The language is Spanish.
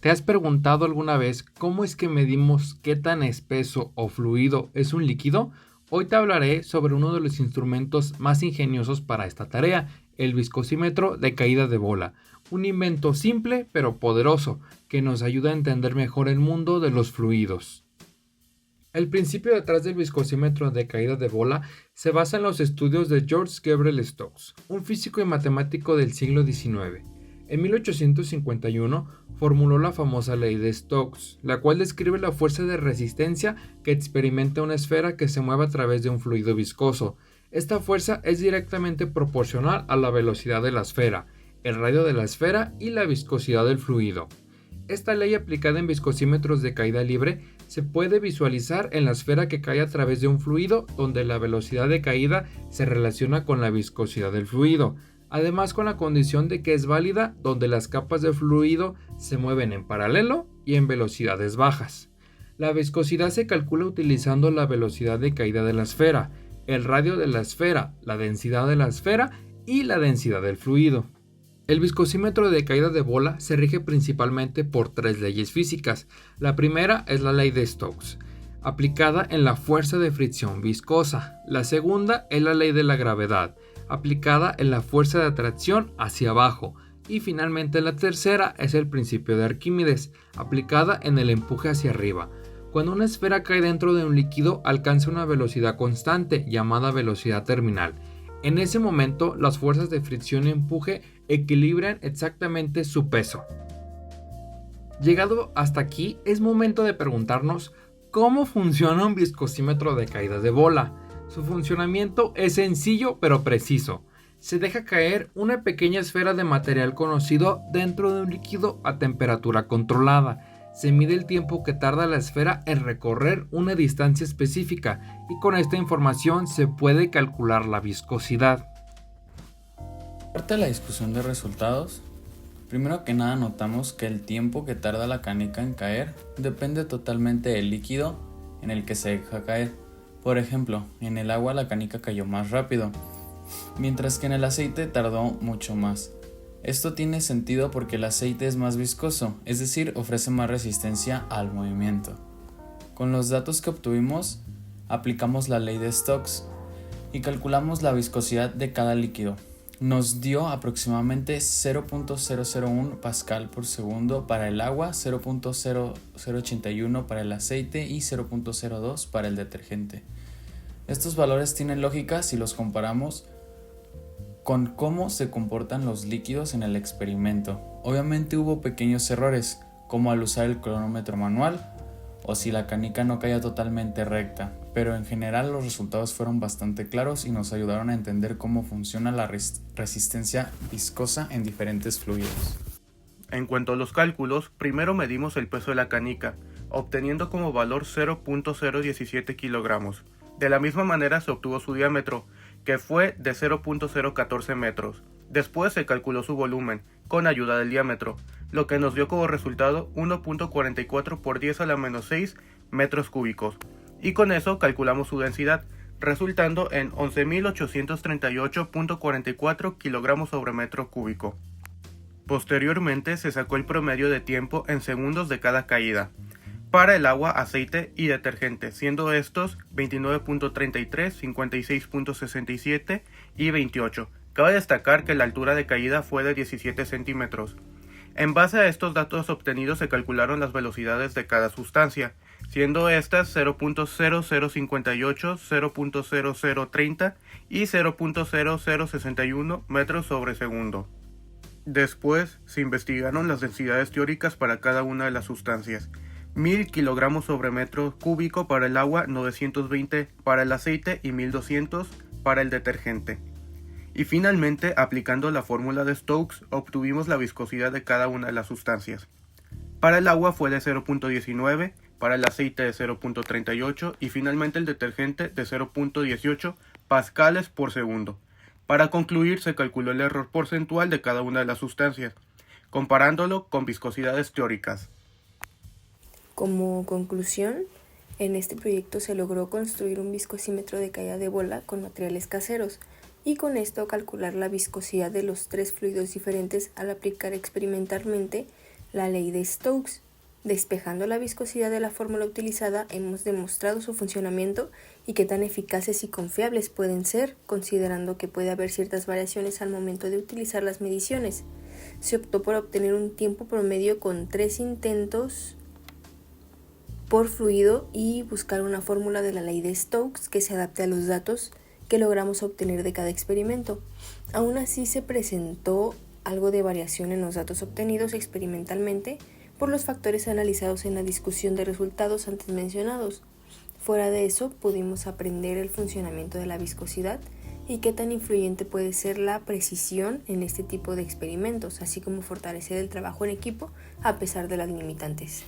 ¿Te has preguntado alguna vez cómo es que medimos qué tan espeso o fluido es un líquido? Hoy te hablaré sobre uno de los instrumentos más ingeniosos para esta tarea, el viscosímetro de caída de bola. Un invento simple pero poderoso que nos ayuda a entender mejor el mundo de los fluidos. El principio detrás del viscosímetro de caída de bola se basa en los estudios de George Gabriel Stokes, un físico y matemático del siglo XIX. En 1851 formuló la famosa ley de Stokes, la cual describe la fuerza de resistencia que experimenta una esfera que se mueve a través de un fluido viscoso. Esta fuerza es directamente proporcional a la velocidad de la esfera, el radio de la esfera y la viscosidad del fluido. Esta ley aplicada en viscosímetros de caída libre se puede visualizar en la esfera que cae a través de un fluido donde la velocidad de caída se relaciona con la viscosidad del fluido, además con la condición de que es válida donde las capas de fluido se mueven en paralelo y en velocidades bajas. La viscosidad se calcula utilizando la velocidad de caída de la esfera, el radio de la esfera, la densidad de la esfera y la densidad del fluido. El viscosímetro de caída de bola se rige principalmente por tres leyes físicas. La primera es la ley de Stokes, aplicada en la fuerza de fricción viscosa. La segunda es la ley de la gravedad, aplicada en la fuerza de atracción hacia abajo. Y finalmente la tercera es el principio de Arquímedes, aplicada en el empuje hacia arriba. Cuando una esfera cae dentro de un líquido, alcanza una velocidad constante, llamada velocidad terminal. En ese momento, las fuerzas de fricción y empuje equilibran exactamente su peso. Llegado hasta aquí, es momento de preguntarnos cómo funciona un viscosímetro de caída de bola. Su funcionamiento es sencillo pero preciso. Se deja caer una pequeña esfera de material conocido dentro de un líquido a temperatura controlada. Se mide el tiempo que tarda la esfera en recorrer una distancia específica y con esta información se puede calcular la viscosidad. Parte de la discusión de resultados, primero que nada notamos que el tiempo que tarda la canica en caer depende totalmente del líquido en el que se deja caer. Por ejemplo, en el agua la canica cayó más rápido, mientras que en el aceite tardó mucho más. Esto tiene sentido porque el aceite es más viscoso, es decir, ofrece más resistencia al movimiento. Con los datos que obtuvimos, aplicamos la ley de Stokes y calculamos la viscosidad de cada líquido. Nos dio aproximadamente 0.001 pascal por segundo para el agua, 0.0081 para el aceite y 0.02 para el detergente. Estos valores tienen lógica si los comparamos con cómo se comportan los líquidos en el experimento. Obviamente hubo pequeños errores, como al usar el cronómetro manual o si la canica no caía totalmente recta, pero en general los resultados fueron bastante claros y nos ayudaron a entender cómo funciona la resistencia viscosa en diferentes fluidos. En cuanto a los cálculos, primero medimos el peso de la canica, obteniendo como valor 0.017 kilogramos. De la misma manera se obtuvo su diámetro, que fue de 0.014 metros. Después se calculó su volumen, con ayuda del diámetro, lo que nos dio como resultado 1.44 por 10 a la menos 6 metros cúbicos. Y con eso calculamos su densidad, resultando en 11.838.44 kilogramos sobre metro cúbico. Posteriormente se sacó el promedio de tiempo en segundos de cada caída, para el agua, aceite y detergente, siendo estos 29.33, 56.67 y 28. Cabe destacar que la altura de caída fue de 17 centímetros. En base a estos datos obtenidos se calcularon las velocidades de cada sustancia, siendo estas 0.0058, 0.0030 y 0.0061 metros sobre segundo. Después se investigaron las densidades teóricas para cada una de las sustancias. 1000 kilogramos sobre metro cúbico para el agua, 920 para el aceite y 1200 para el detergente. Y finalmente, aplicando la fórmula de Stokes, obtuvimos la viscosidad de cada una de las sustancias. Para el agua fue de 0.19, para el aceite de 0.38 y finalmente el detergente de 0.18 pascales por segundo. Para concluir, se calculó el error porcentual de cada una de las sustancias, comparándolo con viscosidades teóricas. Como conclusión, en este proyecto se logró construir un viscosímetro de caída de bola con materiales caseros y con esto calcular la viscosidad de los tres fluidos diferentes al aplicar experimentalmente la ley de Stokes. Despejando la viscosidad de la fórmula utilizada, hemos demostrado su funcionamiento y qué tan eficaces y confiables pueden ser, considerando que puede haber ciertas variaciones al momento de utilizar las mediciones. Se optó por obtener un tiempo promedio con 3 intentos por fluido y buscar una fórmula de la ley de Stokes que se adapte a los datos que logramos obtener de cada experimento. Aún así se presentó algo de variación en los datos obtenidos experimentalmente por los factores analizados en la discusión de resultados antes mencionados. Fuera de eso, pudimos aprender el funcionamiento de la viscosidad y qué tan influyente puede ser la precisión en este tipo de experimentos, así como fortalecer el trabajo en equipo a pesar de las limitantes.